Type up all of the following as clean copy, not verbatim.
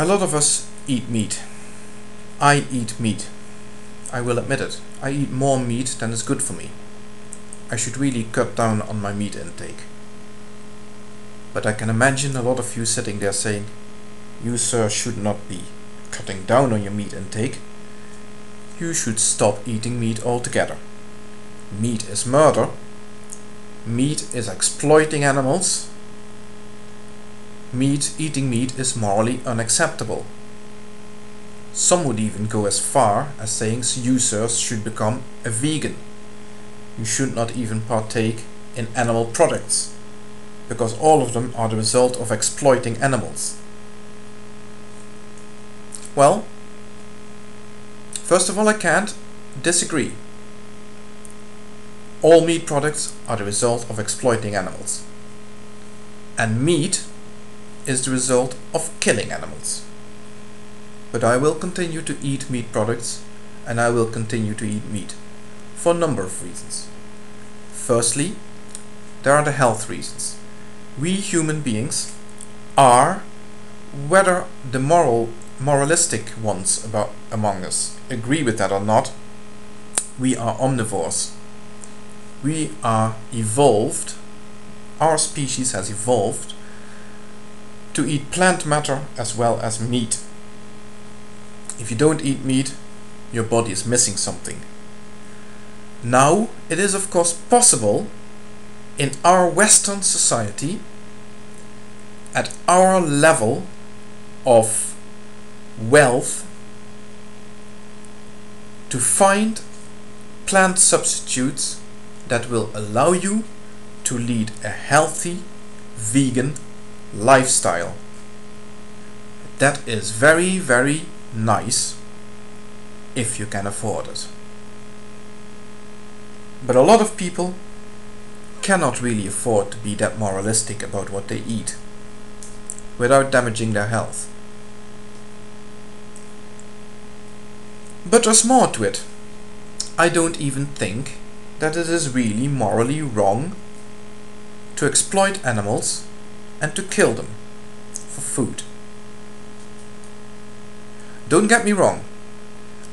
A lot of us eat meat. I eat meat. I will admit it. I eat more meat than is good for me. I should really cut down on my meat intake. But I can imagine a lot of you sitting there saying, "You, sir, should not be cutting down on your meat intake. You should stop eating meat altogether. Meat is murder. Meat is exploiting animals. Eating meat is morally unacceptable." Some would even go as far as saying you, sirs, should become a vegan. You should not even partake in animal products, because all of them are the result of exploiting animals. Well, first of all, I can't disagree. All meat products are the result of exploiting animals. And meat is the result of killing animals. But I will continue to eat meat products, and I will continue to eat meat for a number of reasons. Firstly, there are the health reasons. We human beings are, whether the moralistic ones among us agree with that or not, we are omnivores. We are evolved, our species has evolved to eat plant matter as well as meat. If you don't eat meat, your body is missing something. Now, it is of course possible in our Western society, at our level of wealth, to find plant substitutes that will allow you to lead a healthy vegan lifestyle. That is very, very nice if you can afford it. But a lot of people cannot really afford to be that moralistic about what they eat without damaging their health. But there's more to it. I don't even think that it is really morally wrong to exploit animals and to kill them for food. Don't get me wrong,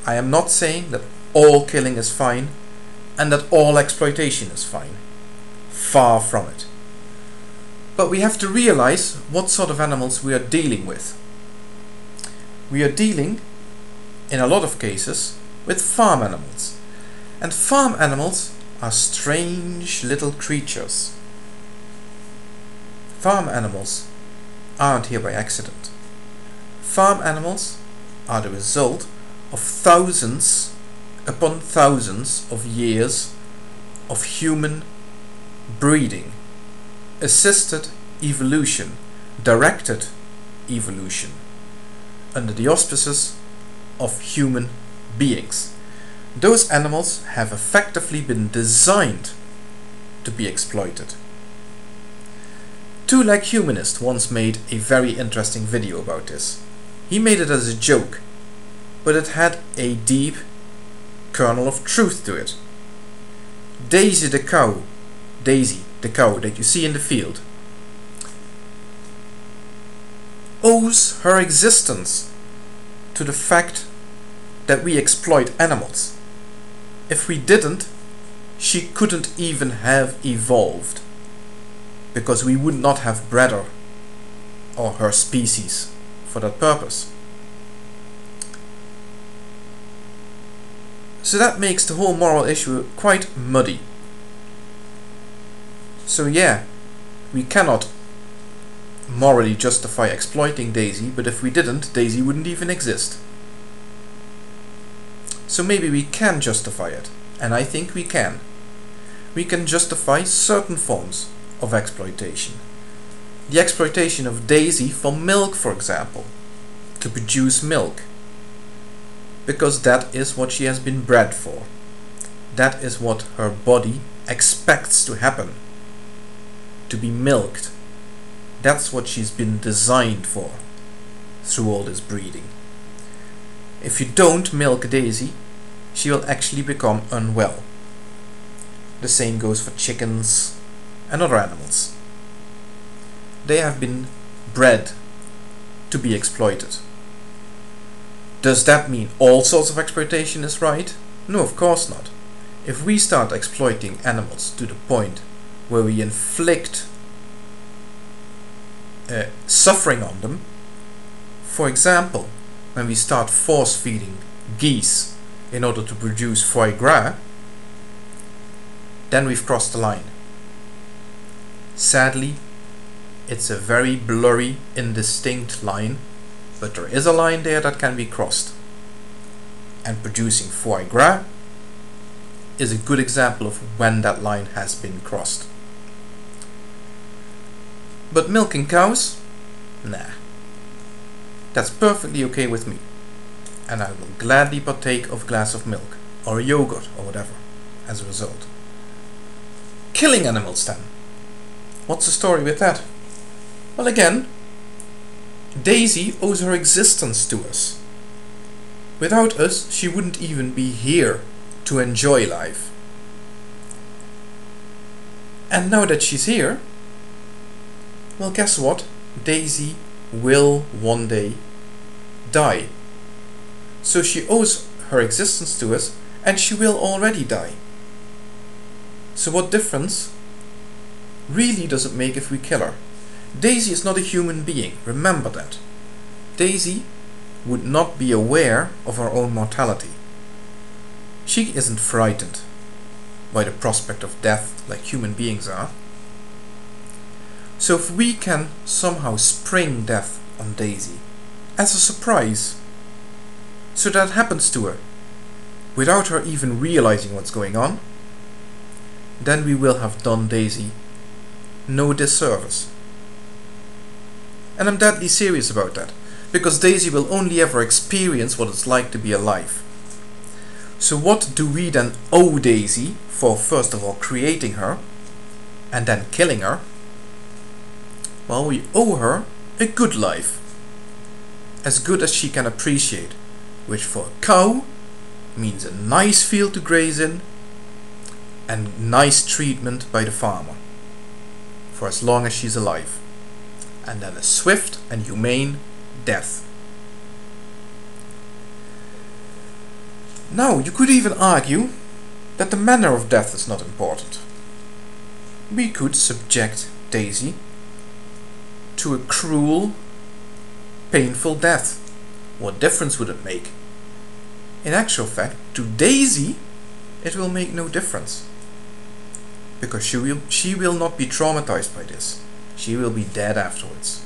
I am not saying that all killing is fine and that all exploitation is fine. Far from it. But we have to realize what sort of animals we are dealing with. We are dealing, in a lot of cases, with farm animals. And farm animals are strange little creatures. Farm animals aren't here by accident. Farm animals are the result of thousands upon thousands of years of human breeding, assisted evolution, directed evolution, under the auspices of human beings. Those animals have effectively been designed to be exploited. Two Leg Humanist once made a very interesting video about this. He made it as a joke, but it had a deep kernel of truth to it. Daisy the cow that you see in the field, owes her existence to the fact that we exploit animals. If we didn't, she couldn't even have evolved, because we would not have bred her or her species for that purpose. So that makes the whole moral issue quite muddy. So yeah, we cannot morally justify exploiting Daisy, but if we didn't, Daisy wouldn't even exist. So maybe we can justify it, and I think we can. We can justify certain forms of exploitation. The exploitation of Daisy for milk, for example, to produce milk. Because that is what she has been bred for. That is what her body expects to happen. To be milked. That's what she's been designed for through all this breeding. If you don't milk Daisy, she will actually become unwell. The same goes for chickens and other animals. They have been bred to be exploited. Does that mean all sorts of exploitation is right? No, of course not. If we start exploiting animals to the point where we inflict suffering on them, for example, when we start force feeding geese in order to produce foie gras, then we've crossed the line. Sadly, it's a very blurry, indistinct line, but there is a line there that can be crossed. And producing foie gras is a good example of when that line has been crossed. But milking cows? Nah. That's perfectly okay with me. And I will gladly partake of a glass of milk, or a yogurt, or whatever, as a result. Killing animals then. What's the story with that? Well, again, Daisy owes her existence to us. Without us, she wouldn't even be here to enjoy life. And now that she's here, well, guess what? Daisy will one day die. So she owes her existence to us, and she will already die. So what difference really does it make if we kill her? Daisy is not a human being, remember that. Daisy would not be aware of her own mortality. She isn't frightened by the prospect of death like human beings are. So if we can somehow spring death on Daisy as a surprise, so that happens to her without her even realizing what's going on, then we will have done Daisy no disservice. And I'm deadly serious about that, because Daisy will only ever experience what it's like to be alive. So what do we then owe Daisy for, first of all, creating her and then killing her? Well, we owe her a good life, as good as she can appreciate, which for a cow means a nice field to graze in and nice treatment by the farmer for as long as she's alive, and then a swift and humane death. Now, you could even argue that the manner of death is not important. We could subject Daisy to a cruel, painful death. What difference would it make? In actual fact, to Daisy, it will make no difference, because she will not be traumatized by this. She will be dead afterwards.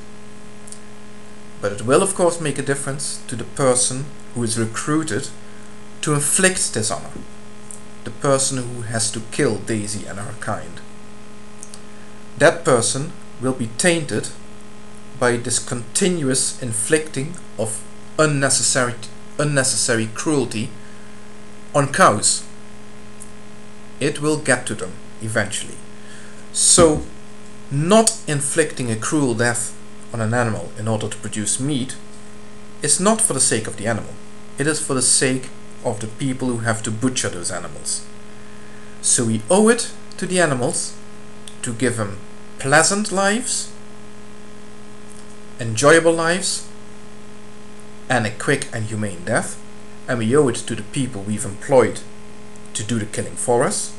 But it will of course make a difference to the person who is recruited to inflict this on her, the person who has to kill Daisy and her kind. That person will be tainted by this continuous inflicting of unnecessary cruelty on cows. It will get to them eventually. So, not inflicting a cruel death on an animal in order to produce meat is not for the sake of the animal. It is for the sake of the people who have to butcher those animals. So we owe it to the animals to give them pleasant lives, enjoyable lives, and a quick and humane death, and we owe it to the people we've employed to do the killing for us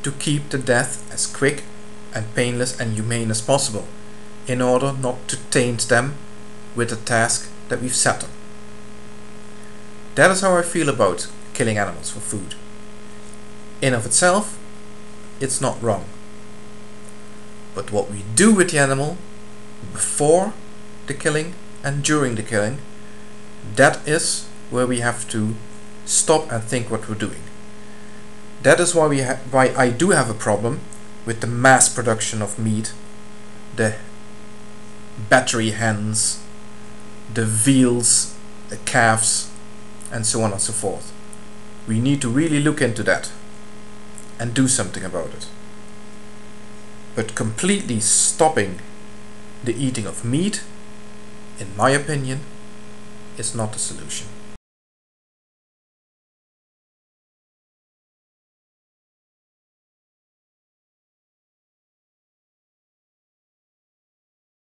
to keep the death as quick and painless and humane as possible, in order not to taint them with the task that we've set them. That is how I feel about killing animals for food. In of itself, it's not wrong. But what we do with the animal before the killing and during the killing, that is where we have to stop and think what we're doing. That is why I do have a problem with the mass production of meat, the battery hens, the veals, the calves, and so on and so forth. We need to really look into that and do something about it. But completely stopping the eating of meat, in my opinion, is not the solution.